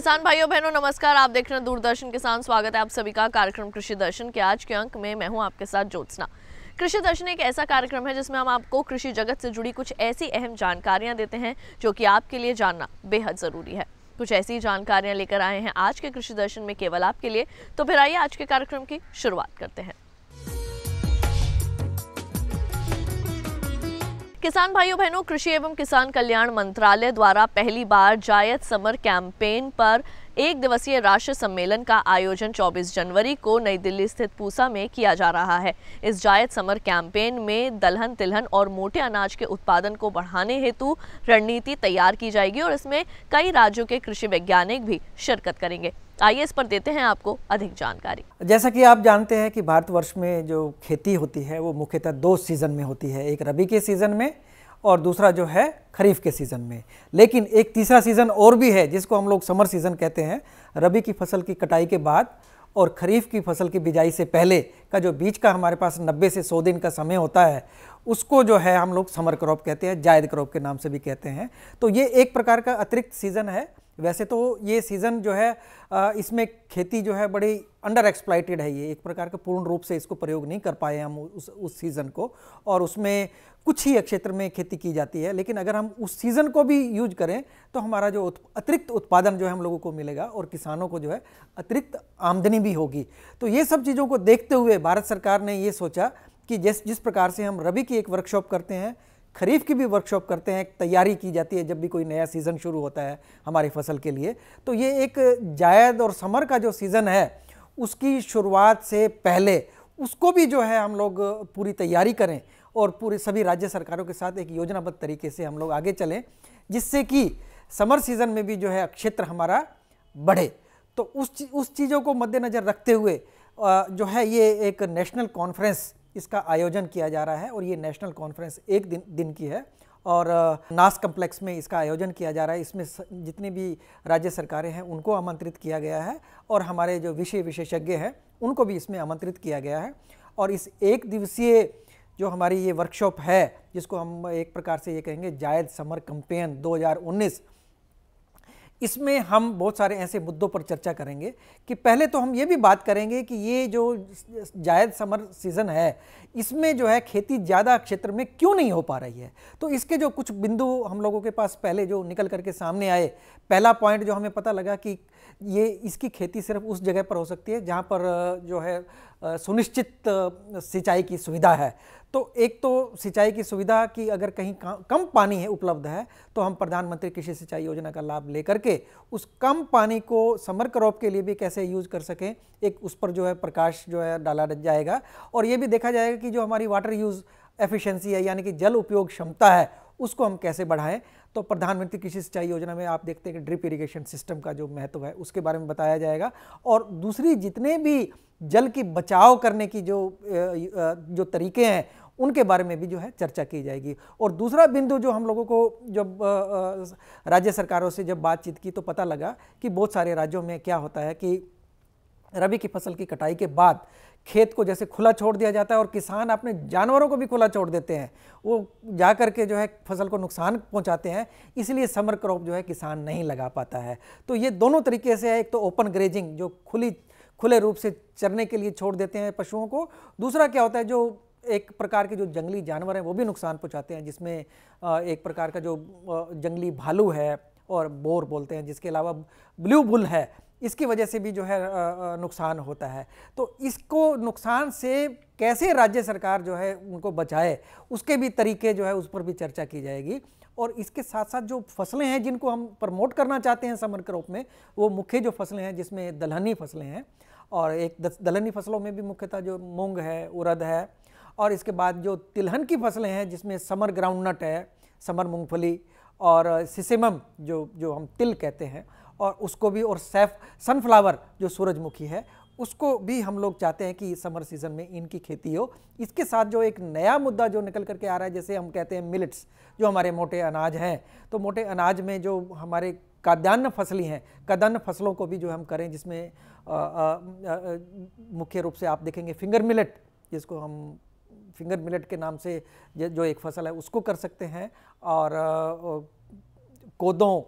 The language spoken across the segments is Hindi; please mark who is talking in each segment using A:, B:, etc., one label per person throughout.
A: किसान भाइयों बहनों नमस्कार। आप देख रहे हैं दूरदर्शन किसान। स्वागत है आप सभी का कार्यक्रम कृषि दर्शन के आज के अंक में। मैं हूं आपके साथ ज्योत्सना। कृषि दर्शन एक ऐसा कार्यक्रम है जिसमें हम आपको कृषि जगत से जुड़ी कुछ ऐसी अहम जानकारियां देते हैं जो कि आपके लिए जानना बेहद जरूरी है। कुछ ऐसी जानकारियां लेकर आए हैं आज के कृषि दर्शन में केवल आपके लिए। तो फिर आइए आज के कार्यक्रम की शुरुआत करते हैं। किसान भाइयों बहनों, कृषि एवं किसान कल्याण मंत्रालय द्वारा पहली बार जायद समर कैंपेन पर एक दिवसीय राष्ट्रीय सम्मेलन का आयोजन 24 जनवरी को नई दिल्ली स्थित पूसा में किया जा रहा है। इस जायद समर कैंपेन में दलहन, तिलहन और मोटे अनाज के उत्पादन को बढ़ाने हेतु रणनीति तैयार की जाएगी और इसमें कई राज्यों के कृषि वैज्ञानिक भी शिरकत करेंगे। आइए इस पर देते हैं आपको अधिक जानकारी।
B: जैसा कि आप जानते हैं कि भारतवर्ष में जो खेती होती है वो मुख्यतः दो सीज़न में होती है, एक रबी के सीज़न में और दूसरा जो है खरीफ के सीज़न में। लेकिन एक तीसरा सीज़न और भी है जिसको हम लोग समर सीज़न कहते हैं। रबी की फसल की कटाई के बाद और खरीफ की फसल की बिजाई से पहले का जो बीच का हमारे पास 90 से 100 दिन का समय होता है उसको जो है हम लोग समर क्रॉप कहते हैं, जायद क्रॉप के नाम से भी कहते हैं। तो ये एक प्रकार का अतिरिक्त सीज़न है। वैसे तो ये सीज़न जो है इसमें खेती जो है बड़ी अंडर एक्सप्लॉइटेड है। ये एक प्रकार का पूर्ण रूप से इसको प्रयोग नहीं कर पाए हम उस सीज़न को, और उसमें कुछ ही क्षेत्र में खेती की जाती है। लेकिन अगर हम उस सीज़न को भी यूज करें तो हमारा जो अतिरिक्त उत्पादन जो है हम लोगों को मिलेगा और किसानों को जो है अतिरिक्त आमदनी भी होगी। तो ये सब चीज़ों को देखते हुए भारत सरकार ने ये सोचा कि जिस प्रकार से हम रबी की एक वर्कशॉप करते हैं, खरीफ की भी वर्कशॉप करते हैं, तैयारी की जाती है जब भी कोई नया सीज़न शुरू होता है हमारी फसल के लिए, तो ये एक जायद और समर का जो सीज़न है उसकी शुरुआत से पहले उसको भी जो है हम लोग पूरी तैयारी करें और पूरे सभी राज्य सरकारों के साथ एक योजनाबद्ध तरीके से हम लोग आगे चलें, जिससे कि समर सीज़न में भी जो है क्षेत्र हमारा बढ़े। तो उस चीज़ों को मद्देनज़र रखते हुए जो है ये एक नेशनल कॉन्फ्रेंस इसका आयोजन किया जा रहा है। और ये नेशनल कॉन्फ्रेंस एक दिन की है और नास कम्प्लेक्स में इसका आयोजन किया जा रहा है। इसमें जितनी भी राज्य सरकारें हैं उनको आमंत्रित किया गया है और हमारे जो विशेषज्ञ हैं उनको भी इसमें आमंत्रित किया गया है। और इस एक दिवसीय जो हमारी ये वर्कशॉप है जिसको हम एक प्रकार से ये कहेंगे जायद समर कैंपेन 2019, इसमें हम बहुत सारे ऐसे मुद्दों पर चर्चा करेंगे कि पहले तो हम ये भी बात करेंगे कि ये जो जायद समर सीज़न है इसमें जो है खेती ज़्यादा क्षेत्र में क्यों नहीं हो पा रही है। तो इसके जो कुछ बिंदु हम लोगों के पास पहले जो निकल करके सामने आए, पहला पॉइंट जो हमें पता लगा कि ये इसकी खेती सिर्फ उस जगह पर हो सकती है जहाँ पर जो है सुनिश्चित सिंचाई की सुविधा है। तो एक तो सिंचाई की सुविधा की अगर कहीं कम पानी है उपलब्ध है तो हम प्रधानमंत्री कृषि सिंचाई योजना का लाभ लेकर के उस कम पानी को समर क्रॉप के लिए भी कैसे यूज कर सकें, एक उस पर जो है प्रकाश जो है डाला जाएगा। और ये भी देखा जाएगा कि जो हमारी वाटर यूज एफिशिएंसी है यानी कि जल उपयोग क्षमता है उसको हम कैसे बढ़ाएं। तो प्रधानमंत्री कृषि सिंचाई योजना में आप देखते हैं कि ड्रिप इरिगेशन सिस्टम का जो महत्व है उसके बारे में बताया जाएगा। और दूसरी जितने भी जल की बचाव करने की जो तरीके हैं उनके बारे में भी जो है चर्चा की जाएगी। और दूसरा बिंदु जो हम लोगों को जब राज्य सरकारों से जब बातचीत की तो पता लगा कि बहुत सारे राज्यों में क्या होता है कि रबी की फसल की कटाई के बाद खेत को जैसे खुला छोड़ दिया जाता है और किसान अपने जानवरों को भी खुला छोड़ देते हैं, वो जा करके जो है फसल को नुकसान पहुंचाते हैं। इसलिए समर क्रॉप जो है किसान नहीं लगा पाता है। तो ये दोनों तरीके से है, एक तो ओपन ग्रेजिंग जो खुले रूप से चरने के लिए छोड़ देते हैं पशुओं को, दूसरा क्या होता है जो एक प्रकार के जो जंगली जानवर हैं वो भी नुकसान पहुंचाते हैं, जिसमें एक प्रकार का जो जंगली भालू है और बोर बोलते हैं, जिसके अलावा ब्लू बुल है, इसकी वजह से भी जो है नुकसान होता है। तो इसको नुकसान से कैसे राज्य सरकार जो है उनको बचाए उसके भी तरीके जो है उस पर भी चर्चा की जाएगी। और इसके साथ साथ जो फसलें हैं जिनको हम प्रमोट करना चाहते हैं समर क्रॉप में, वो मुख्य जो फसलें हैं जिसमें दलहनी फसलें हैं, और एक दलहनी फसलों में भी मुख्यतः जो मूंग है, उड़द है, और इसके बाद जो तिलहन की फसलें हैं जिसमें समर ग्राउंडनट है, समर मूंगफली और सिसेमम जो हम तिल कहते हैं, और उसको भी, और सनफ्लावर जो सूरजमुखी है उसको भी हम लोग चाहते हैं कि समर सीजन में इनकी खेती हो। इसके साथ जो एक नया मुद्दा जो निकल करके आ रहा है, जैसे हम कहते हैं मिलेट्स, जो हमारे मोटे अनाज हैं, तो मोटे अनाज में जो हमारे खाद्यान्न फसली हैं, खाद्यान्न फसलों को भी जो हम करें, जिसमें मुख्य रूप से आप देखेंगे फिंगर मिलेट, जिसको हम फिंगर मिलेट के नाम से जो एक फसल है उसको कर सकते हैं, और कोदों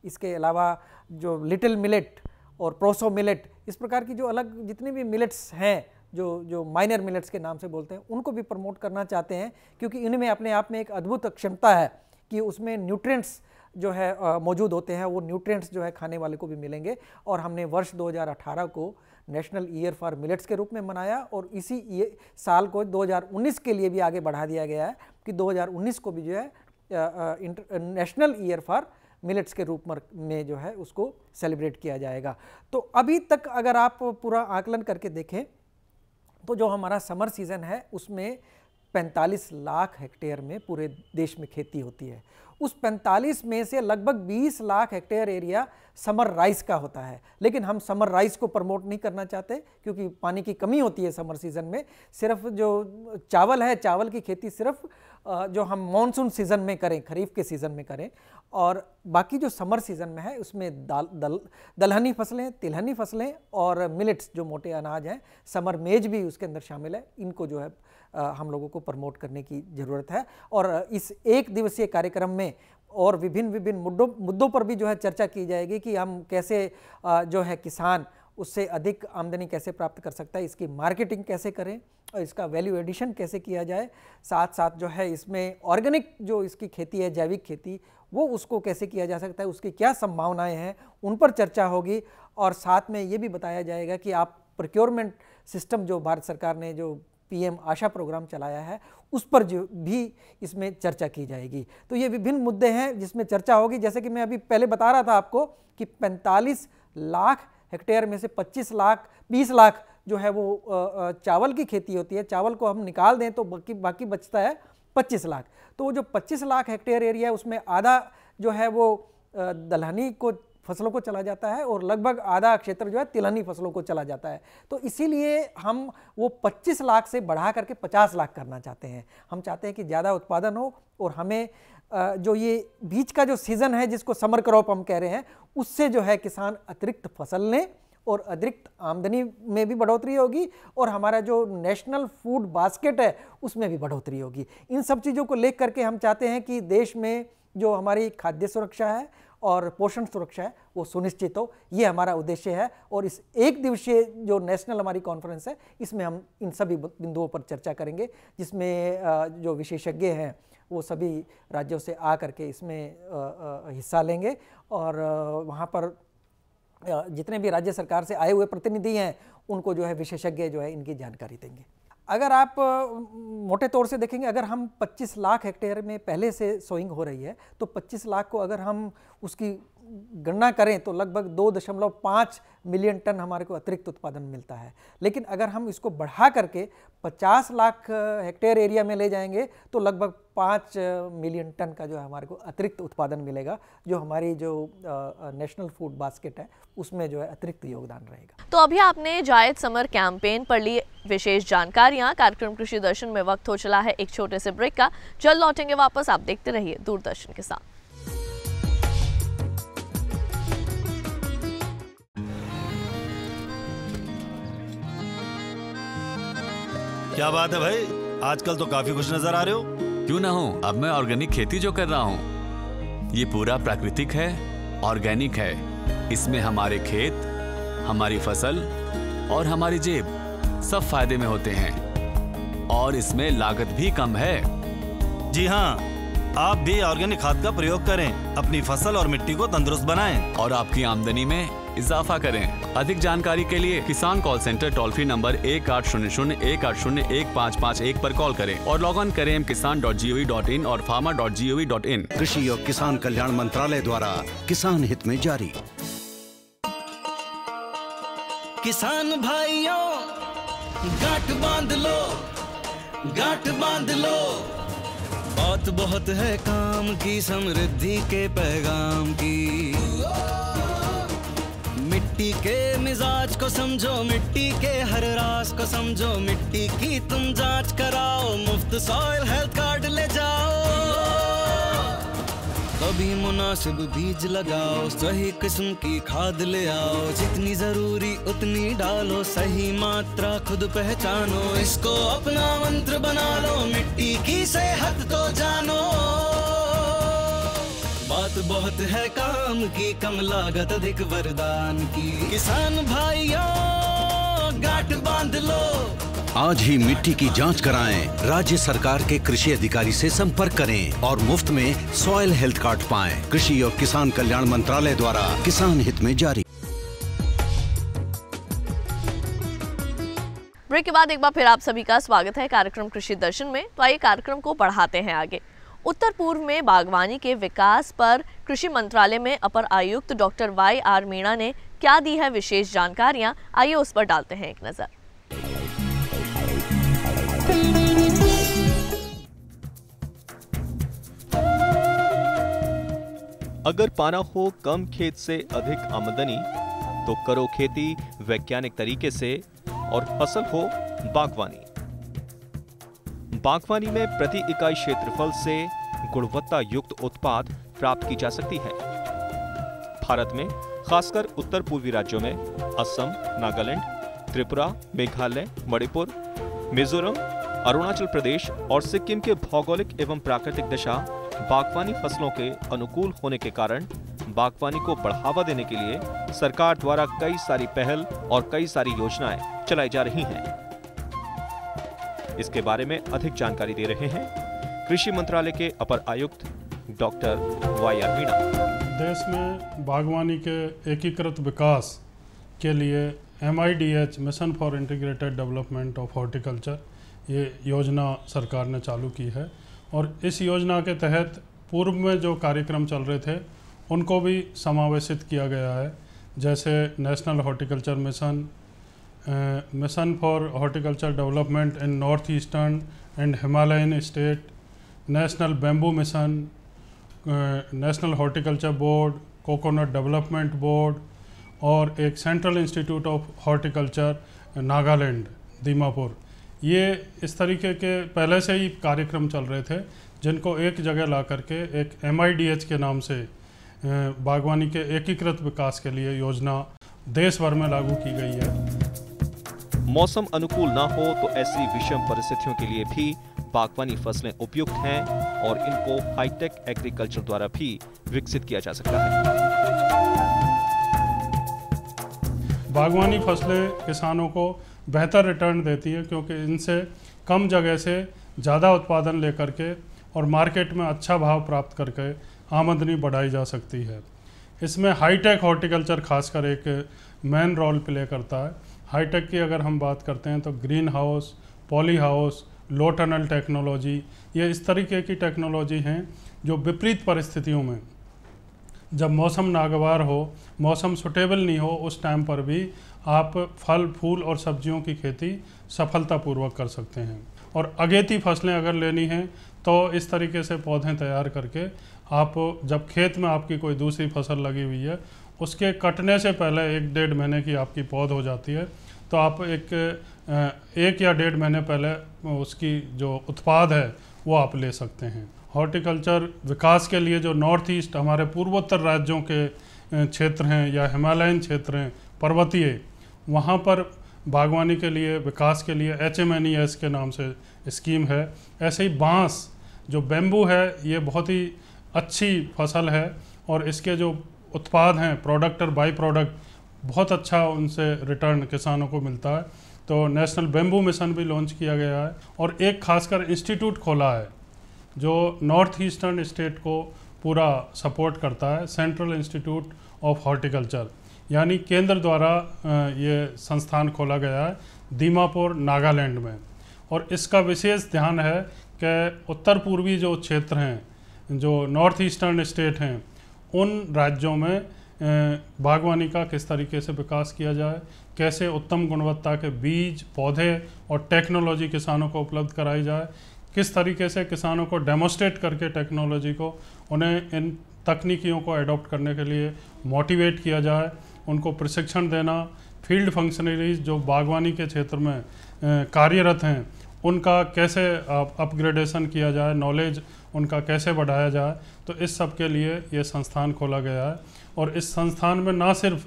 B: इसके अलावा जो लिटिल मिलेट और प्रोसो मिलेट, इस प्रकार की जो अलग जितने भी मिलेट्स हैं, जो माइनर मिलेट्स के नाम से बोलते हैं, उनको भी प्रमोट करना चाहते हैं, क्योंकि इनमें अपने आप में एक अद्भुत क्षमता है कि उसमें न्यूट्रिएंट्स जो है मौजूद होते हैं, वो न्यूट्रिएंट्स जो है खाने वाले को भी मिलेंगे। और हमने वर्ष 2018 को नेशनल ईयर फॉर मिलेट्स के रूप में मनाया, और इसी साल को 2019 के लिए भी आगे बढ़ा दिया गया है कि 2019 को भी जो है नेशनल ईयर फॉर मिलेट्स के रूप में जो है उसको सेलिब्रेट किया जाएगा। तो अभी तक अगर आप पूरा आकलन करके देखें तो जो हमारा समर सीज़न है उसमें 45 लाख हेक्टेयर में पूरे देश में खेती होती है। उस 45 में से लगभग 20 lakh hectare area summer rice का होता है, लेकिन हम समर राइस को प्रमोट नहीं करना चाहते क्योंकि पानी की कमी होती है समर सीज़न में। सिर्फ जो चावल है, चावल की खेती सिर्फ जो हम मॉनसून सीज़न में करें, खरीफ के सीज़न में करें, और बाकी जो समर सीज़न में है उसमें दलहनी फसलें, तिलहनी फसलें और मिलेट्स जो मोटे अनाज हैं, समर मेज भी उसके अंदर शामिल है, इनको जो है हम लोगों को प्रमोट करने की ज़रूरत है। और इस एक दिवसीय कार्यक्रम में और विभिन्न मुद्दों पर भी जो है चर्चा की जाएगी कि हम कैसे जो है किसान उससे अधिक आमदनी कैसे प्राप्त कर सकता है, इसकी मार्केटिंग कैसे करें और इसका वैल्यू एडिशन कैसे किया जाए, साथ साथ जो है इसमें ऑर्गेनिक जो इसकी खेती है, जैविक खेती, वो उसको कैसे किया जा सकता है, उसकी क्या संभावनाएं हैं, उन पर चर्चा होगी। और साथ में ये भी बताया जाएगा कि आप प्रोक्योरमेंट सिस्टम जो भारत सरकार ने जो पीएम आशा प्रोग्राम चलाया है उस पर जो भी इसमें चर्चा की जाएगी। तो ये विभिन्न मुद्दे हैं जिसमें चर्चा होगी। जैसे कि मैं अभी पहले बता रहा था आपको कि 45 लाख हेक्टेयर में से 20 लाख जो है वो चावल की खेती होती है। चावल को हम निकाल दें तो बाकी बचता है 25 लाख। तो वो जो 25 लाख हेक्टेयर एरिया है उसमें आधा जो है वो दलहनी को फसलों को चला जाता है और लगभग आधा क्षेत्र जो है तिलहनी फसलों को चला जाता है। तो इसीलिए हम वो 25 लाख से बढ़ा करके 50 लाख करना चाहते हैं। हम चाहते हैं कि ज़्यादा उत्पादन हो और हमें जो ये बीच का जो सीज़न है जिसको समर क्रॉप हम कह रहे हैं, उससे जो है किसान अतिरिक्त फसल लें और अतिरिक्त आमदनी में भी बढ़ोतरी होगी और हमारा जो नेशनल फूड बास्केट है उसमें भी बढ़ोतरी होगी। इन सब चीज़ों को लेकर के हम चाहते हैं कि देश में जो हमारी खाद्य सुरक्षा है और पोषण सुरक्षा है वो सुनिश्चित हो। ये हमारा उद्देश्य है। और इस एक दिवसीय जो नेशनल हमारी कॉन्फ्रेंस है इसमें हम इन सभी बिंदुओं पर चर्चा करेंगे, जिसमें जो विशेषज्ञ हैं वो सभी राज्यों से आ करके इसमें हिस्सा लेंगे और वहाँ पर जितने भी राज्य सरकार से आए हुए प्रतिनिधि हैं उनको जो है विशेषज्ञ जो है इनकी जानकारी देंगे। अगर आप मोटे तौर से देखेंगे, अगर हम 25 लाख हेक्टेयर में पहले से सोइंग हो रही है तो 25 लाख को अगर हम उसकी गणना करें तो लगभग 2.5 मिलियन टन हमारे को अतिरिक्त उत्पादन मिलता है। लेकिन अगर हम इसको बढ़ा करके 50 लाख हेक्टेयर एरिया में ले जाएंगे तो लगभग 5 मिलियन टन का जो है हमारे को अतिरिक्त उत्पादन मिलेगा, जो हमारी जो नेशनल फूड बास्केट है उसमें जो है अतिरिक्त योगदान रहेगा।
A: तो अभी आपने जायद समर कैंपेन पर ली विशेष जानकारियां। कार्यक्रम कृषि दर्शन में वक्त हो चला है एक छोटे से ब्रेक का। जल्द लौटेंगे वापस, आप देखते रहिए दूरदर्शन के साथ।
C: क्या बात है भाई, आजकल तो काफी खुश नजर आ रहे हो।
D: क्यों ना हो, अब मैं ऑर्गेनिक खेती जो कर रहा हूँ ये पूरा प्राकृतिक है, ऑर्गेनिक है। इसमें हमारे खेत, हमारी फसल और हमारी जेब सब फायदे में होते हैं और इसमें लागत भी कम है।
C: जी हाँ, आप भी ऑर्गेनिक खाद का प्रयोग करें, अपनी फसल और मिट्टी को तंदुरुस्त बनाएं
D: और आपकी आमदनी में इजाफा करें। अधिक जानकारी के लिए किसान call centre toll free number 1800-180-1551 पर कॉल करें और लॉग ऑन करें kisan.gov.in और farmer.gov.in।
E: कृषि और किसान कल्याण मंत्रालय द्वारा किसान हित में जारी।
F: किसान भाइयों गांठ बांध लो, गांठ बांध लो, बात बहुत है काम की, समृद्धि के पैगाम की। मिट्टी के मिजाज को समझो, मिट्टी के हर राज को समझो, मिट्टी की तुम जांच कराओ, मुफ्त सॉइल हेल्थ कार्ड ले जाओ। कभी मुनासिब बीज लगाओ, सही किस्म की खाद ले आओ, जितनी जरूरी उतनी डालो, सही मात्रा खुद पहचानो, इसको अपना मंत्र बना लो, मिट्टी की सेहत तो जानो। बात बहुत है काम की, कम लागत अधिक वरदान की। किसान भाइयों गांठ बांध लो,
E: आज ही मिट्टी की जांच कराएं। राज्य सरकार के कृषि अधिकारी से संपर्क करें और मुफ्त में सॉइल हेल्थ कार्ड पाएं। कृषि और किसान कल्याण मंत्रालय द्वारा किसान हित में जारी।
A: ब्रेक के बाद एक बार फिर आप सभी का स्वागत है कार्यक्रम कृषि दर्शन में। तो आइए कार्यक्रम को बढ़ाते हैं आगे। उत्तर पूर्व में बागवानी के विकास पर कृषि मंत्रालय में अपर आयुक्त डॉक्टर YR मीणा ने क्या दी है विशेष जानकारियां, आइए उस पर डालते हैं एक नजर।
G: अगर पाना हो कम खेत से अधिक आमदनी तो करो खेती वैज्ञानिक तरीके से और फसल हो बागवानी। बागवानी में प्रति इकाई क्षेत्रफल से गुणवत्ता युक्त उत्पाद प्राप्त की जा सकती है। भारत में खासकर उत्तर पूर्वी राज्यों में असम, नागालैंड, त्रिपुरा, मेघालय, मणिपुर, मिजोरम, अरुणाचल प्रदेश और सिक्किम के भौगोलिक एवं प्राकृतिक दशा बागवानी फसलों के अनुकूल होने के कारण बागवानी को बढ़ावा देने के लिए सरकार द्वारा कई सारी पहल और कई सारी योजनाएं चलाई जा रही हैं। इसके बारे में अधिक जानकारी दे रहे हैं कृषि मंत्रालय के अपर आयुक्त डॉक्टर YR मीणा।
H: देश में बागवानी के एकीकृत विकास के लिए MIDH mission for integrated development of horticulture ये योजना सरकार ने चालू की है और इस योजना के तहत पूर्व में जो कार्यक्रम चल रहे थे उनको भी समावेशित किया गया है, जैसे national horticulture mission, mission for horticulture development in north eastern and Himalayan state, national bamboo mission, national horticulture board, coconut development board और एक central institute of horticulture Nagaland Dimapur. ये इस तरीके के पहले से ही कार्यक्रम चल रहे थे जिनको एक जगह ला करके एक MIDH के नाम से बागवानी के एकीकृत विकास के लिए योजना देश भर में लागू की गई है।
G: मौसम अनुकूल ना हो तो ऐसी विषम परिस्थितियों के लिए भी बागवानी फसलें उपयुक्त हैं और इनको हाईटेक एग्रीकल्चर द्वारा भी विकसित किया जा सकता है।
H: बागवानी फसलें किसानों को बेहतर रिटर्न देती है क्योंकि इनसे कम जगह से ज़्यादा उत्पादन लेकर के और मार्केट में अच्छा भाव प्राप्त करके आमदनी बढ़ाई जा सकती है। इसमें हाईटेक हॉर्टिकल्चर खासकर एक मेन रोल प्ले करता है। हाईटेक की अगर हम बात करते हैं तो green house, poly house, low tunnel technology, ये इस तरीके की टेक्नोलॉजी हैं जो विपरीत परिस्थितियों में जब मौसम नागवार हो, मौसम सुटेबल नहीं हो, उस टाइम पर भी आप फल, फूल और सब्जियों की खेती सफलतापूर्वक कर सकते हैं। और अगेती फसलें अगर लेनी हैं तो इस तरीके से पौधे तैयार करके आप जब खेत में आपकी कोई दूसरी फसल लगी हुई है उसके कटने से पहले 1-1.5 महीने की आपकी पौध हो जाती है तो आप एक या 1.5 महीने पहले उसकी जो उत्पाद है वो आप ले सकते हैं। हॉर्टिकल्चर विकास के लिए जो नॉर्थ ईस्ट हमारे पूर्वोत्तर राज्यों के क्षेत्र हैं या हिमालयन क्षेत्र हैं पर्वतीय, वहाँ पर बागवानी के लिए विकास के लिए HMNES के नाम से स्कीम है। ऐसे ही बांस जो बैम्बू है ये बहुत ही अच्छी फसल है और इसके जो उत्पाद हैं प्रोडक्ट और बाई प्रोडक्ट बहुत अच्छा उनसे रिटर्न किसानों को मिलता है। तो नेशनल बैम्बू मिशन भी लॉन्च किया गया है और एक खासकर इंस्टीट्यूट खोला है जो नॉर्थ ईस्टर्न स्टेट को पूरा सपोर्ट करता है, सेंट्रल इंस्टीट्यूट ऑफ हॉर्टिकल्चर, यानी केंद्र द्वारा ये संस्थान खोला गया है दीमापुर नागालैंड में। और इसका विशेष ध्यान है कि उत्तर पूर्वी जो क्षेत्र हैं, जो नॉर्थ ईस्टर्न स्टेट हैं, उन राज्यों में बागवानी का किस तरीके से विकास किया जाए, कैसे उत्तम गुणवत्ता के बीज, पौधे और टेक्नोलॉजी किसानों को उपलब्ध कराई जाए, किस तरीके से किसानों को डेमोस्ट्रेट करके टेक्नोलॉजी को, उन्हें इन तकनीकियों को अडॉप्ट करने के लिए मोटिवेट किया जाए, उनको प्रशिक्षण देना, फील्ड फंक्शनरीज जो बागवानी के क्षेत्र में कार्यरत हैं उनका कैसे अपग्रेडेशन किया जाए, नॉलेज उनका कैसे बढ़ाया जाए। तो इस सब के लिए ये संस्थान खोला गया है और इस संस्थान में ना सिर्फ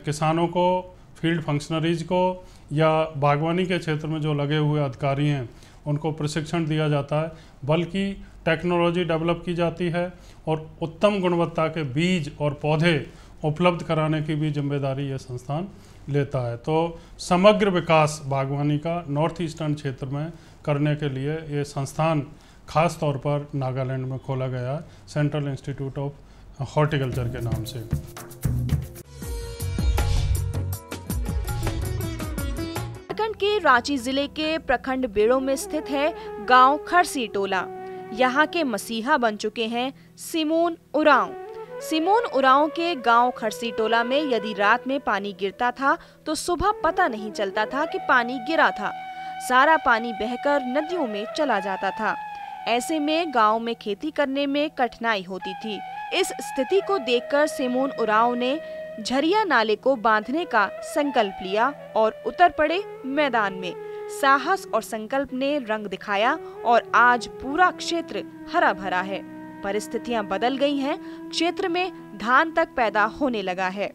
H: किसानों को, फील्ड फंक्शनरीज को या बागवानी के क्षेत्र में जो लगे हुए अधिकारी हैं उनको प्रशिक्षण दिया जाता है, बल्कि टेक्नोलॉजी डेवलप की जाती है और उत्तम गुणवत्ता के बीज और पौधे उपलब्ध कराने की भी जिम्मेदारी ये संस्थान लेता है। तो समग्र विकास बागवानी का नॉर्थ ईस्टर्न क्षेत्र में करने के लिए ये संस्थान खास तौर पर नागालैंड में खोला गया है, सेंट्रल इंस्टीट्यूट ऑफ हॉर्टिकल्चर के नाम से।
I: झारखंड के रांची जिले के प्रखंड बेड़ो में स्थित है गांव खरसी टोला। यहाँ के मसीहा बन चुके हैं सिमोन उरांव। सिमोन उरांव के गांव खरसी टोला में यदि रात में पानी गिरता था तो सुबह पता नहीं चलता था कि पानी गिरा था। सारा पानी बहकर नदियों में चला जाता था। ऐसे में गांव में खेती करने में कठिनाई होती थी। इस स्थिति को देखकर सिमोन उरांव ने झरिया नाले को बांधने का संकल्प लिया और उतर पड़े मैदान में। साहस और संकल्प ने रंग दिखाया और आज पूरा क्षेत्र हरा भरा है। परिस्थितियां बदल गई हैं, क्षेत्र में धान तक पैदा होने लगा है।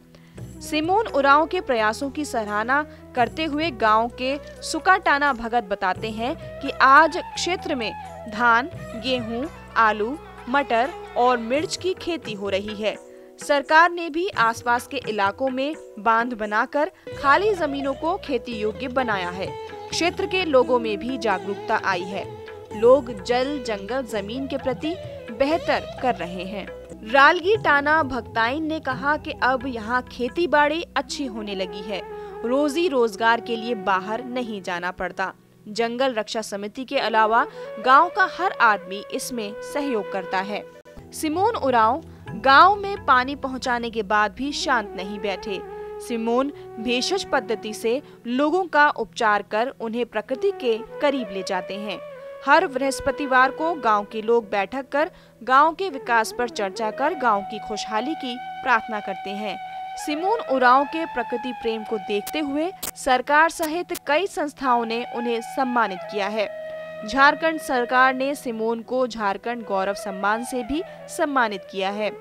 I: सिमोन उरांव के प्रयासों की सराहना करते हुए गांव के सुकाटाना भगत बताते हैं कि आज क्षेत्र में धान, गेहूं, आलू, मटर और मिर्च की खेती हो रही है। सरकार ने भी आसपास के इलाकों में बांध बनाकर खाली जमीनों को खेती योग्य बनाया है। क्षेत्र के लोगों में भी जागरूकता आई है। लोग जल, जंगल, जमीन के प्रति बेहतर कर रहे हैं। रालगी टाना भक्ताइन ने कहा कि अब यहाँ खेती बाड़ी अच्छी होने लगी है। रोजी रोजगार के लिए बाहर नहीं जाना पड़ता। जंगल रक्षा समिति के अलावा गांव का हर आदमी इसमें सहयोग करता है। सिमोन उरांव गांव में पानी पहुंचाने के बाद भी शांत नहीं बैठे। सिमोन भेषज पद्धति से लोगों का उपचार कर उन्हें प्रकृति के करीब ले जाते हैं। हर बृहस्पतिवार को गांव के लोग बैठक कर गांव के विकास पर चर्चा कर गांव की खुशहाली की प्रार्थना करते हैं। सिमोन उरांव के प्रकृति प्रेम को देखते हुए सरकार सहित कई संस्थाओं ने उन्हें सम्मानित किया है। झारखंड सरकार ने सिमोन को झारखंड गौरव सम्मान से भी सम्मानित किया है।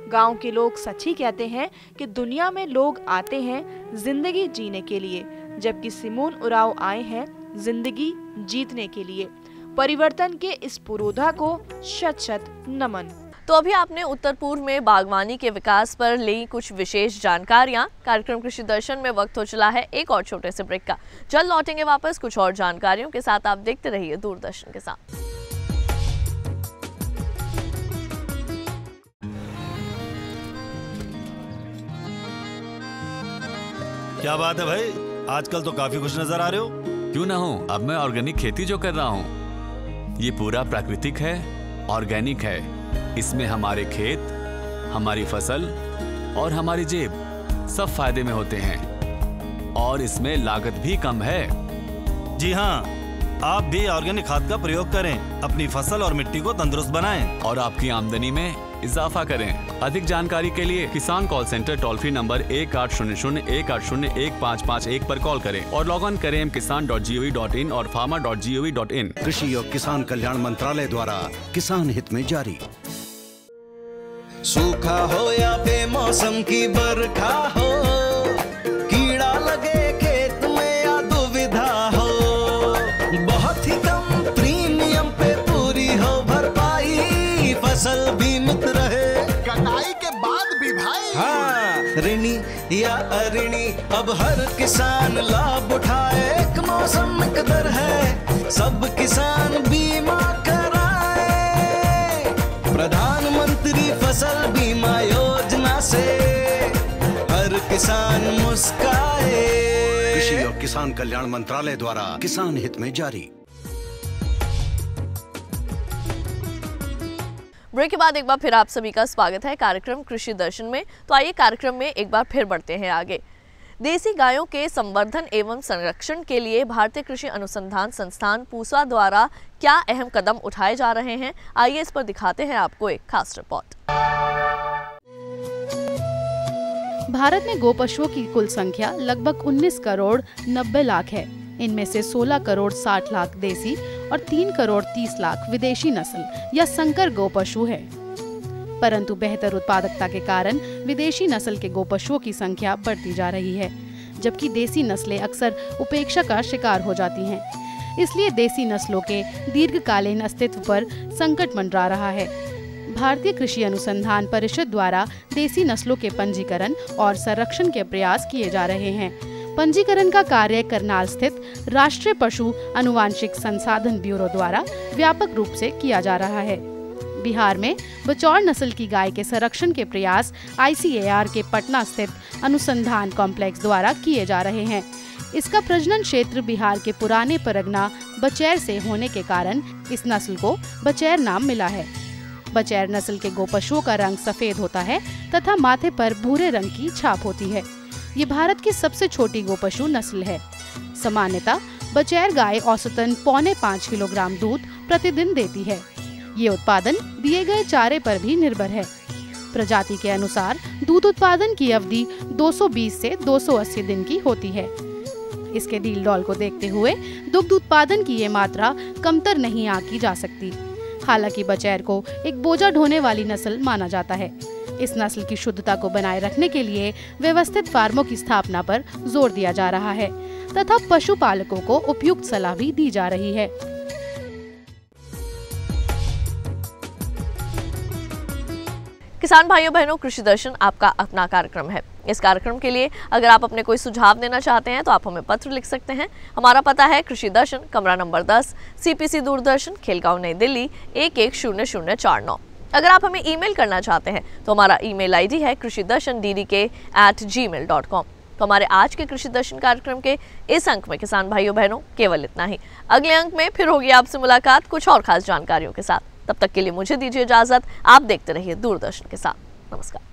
I: गांव के लोग सच ही कहते हैं कि दुनिया में लोग आते हैं जिंदगी जीने के लिए, जबकि सिमोन उरांव आए हैं जिंदगी जीतने के लिए। परिवर्तन के इस पुरोधा को शत शत नमन।
A: तो अभी आपने उत्तर पूर्व में बागवानी के विकास पर ली कुछ विशेष जानकारियां। कार्यक्रम कृषि दर्शन में वक्त हो चला है एक और छोटे से ब्रेक का। जल्द लौटेंगे वापस कुछ और जानकारियों के साथ। आप देखते रहिए दूरदर्शन के साथ।
C: क्या बात है भाई, आजकल तो काफी खुश नजर आ रहे हो।
D: क्यों ना हो, अब मैं ऑर्गेनिक खेती जो कर रहा हूँ ये पूरा प्राकृतिक है, ऑर्गेनिक है। इसमें हमारे खेत, हमारी फसल और हमारी जेब सब फायदे में होते हैं और इसमें लागत भी कम है।
C: जी हाँ, आप भी ऑर्गेनिक खाद का प्रयोग करें, अपनी फसल और मिट्टी को तंदुरुस्त बनाएं
D: और आपकी आमदनी में इजाफा करें। अधिक जानकारी के लिए किसान call centre toll free number 1800-180-1551 पर कॉल करें और लॉग ऑन करें kisan.gov.in और farmer.gov.in।
E: कृषि और किसान कल्याण मंत्रालय द्वारा किसान हित में जारी।
F: सूखा हो या बेमौसम की बरखा हो, कीड़ा लगे खेत में या दुविधा हो, बहुत ही कम प्रीमियम पे पूरी हो भरपाई, फसल बीमित रहे
J: कटाई के बाद भी भाई।
F: हाँ, ऋणी या अऋणी अब हर किसान लाभ उठाए। एक मौसम एक दर है, सब किसान बीमा कराए। प्रधानमंत्री फसल बीमा योजना से हर किसान मुस्काए।
E: कृषि और किसान कल्याण मंत्रालय द्वारा किसान हित में जारी।
A: ब्रेक के बाद एक बार फिर आप सभी का स्वागत है कार्यक्रम कृषि दर्शन में। तो आइए कार्यक्रम में एक बार फिर बढ़ते हैं आगे। देसी गायों के संवर्धन एवं संरक्षण के लिए भारतीय कृषि अनुसंधान संस्थान पूसा द्वारा क्या अहम कदम उठाए जा रहे हैं, आइए इस पर दिखाते हैं आपको एक खास रिपोर्ट।
K: भारत में गोपशुओं की कुल संख्या लगभग 19 करोड़ 90 लाख है। इनमें से 16 करोड़ 60 लाख देसी और 3 करोड़ 30 लाख विदेशी नस्ल या संकर गोपशु है। परंतु बेहतर उत्पादकता के कारण विदेशी नस्ल के गोपशुओं की संख्या बढ़ती जा रही है, जबकि देसी नस्लें अक्सर उपेक्षा का शिकार हो जाती हैं। इसलिए देसी नस्लों के दीर्घकालीन अस्तित्व पर संकट मंडरा रहा है। भारतीय कृषि अनुसंधान परिषद द्वारा देसी नस्लों के पंजीकरण और संरक्षण के प्रयास किए जा रहे हैं। पंजीकरण का कार्य करनाल स्थित राष्ट्रीय पशु अनुवांशिक संसाधन ब्यूरो द्वारा व्यापक रूप से किया जा रहा है। बिहार में बचौर नस्ल की गाय के संरक्षण के प्रयास ICAR के पटना स्थित अनुसंधान कॉम्प्लेक्स द्वारा किए जा रहे हैं। इसका प्रजनन क्षेत्र बिहार के पुराने परगना बचैर से होने के कारण इस नस्ल को बचैर नाम मिला है। बचैर नस्ल के गोपशुओं का रंग सफेद होता है तथा माथे पर भूरे रंग की छाप होती है। ये भारत की सबसे छोटी गोपशु नस्ल है। सामान्यतः बचैर गाय औसतन 4.25 किलोग्राम दूध प्रतिदिन देती है। ये उत्पादन दिए गए चारे पर भी निर्भर है। प्रजाति के अनुसार दूध उत्पादन की अवधि 220 से 280 दिन की होती है। इसके डील डॉल को देखते हुए दुग्ध उत्पादन की ये मात्रा कमतर नहीं आंकी जा सकती। हालांकि बचैर को एक बोझा ढोने वाली नस्ल माना जाता है। इस नस्ल की शुद्धता को बनाए रखने के लिए व्यवस्थित फार्मों की स्थापना पर जोर दिया जा रहा है तथा पशुपालकों को उपयुक्त सलाह भी दी जा रही है।
A: किसान भाइयों बहनों, कृषि दर्शन आपका अपना कार्यक्रम है। इस कार्यक्रम के लिए अगर आप अपने कोई सुझाव देना चाहते हैं तो आप हमें पत्र लिख सकते हैं। हमारा पता है कृषि दर्शन, कमरा नंबर 10, CPC दूरदर्शन, खेलगांव, नई दिल्ली 110049। अगर आप हमें ईमेल करना चाहते हैं तो हमारा ईमेल ID है krishidarshandddk@gmail.com। तो हमारे आज के कृषि दर्शन कार्यक्रम के इस अंक में किसान भाइयों बहनों केवल इतना ही। अगले अंक में फिर होगी आपसे मुलाकात कुछ और खास जानकारियों के साथ। तब तक के लिए मुझे दीजिए इजाजत। आप देखते रहिए दूरदर्शन के साथ। नमस्कार।